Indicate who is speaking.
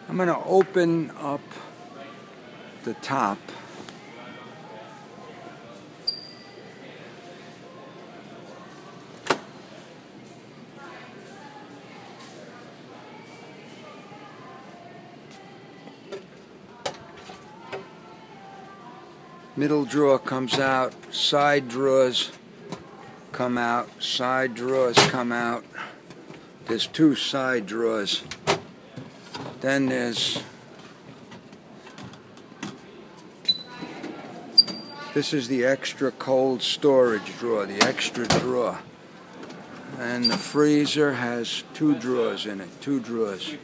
Speaker 1: I'm going to open up the top. Middle drawer comes out, side drawers come out, side drawers come out. There's two side drawers. Then this is the extra cold storage drawer, the extra drawer. And the freezer has two drawers in it, two drawers.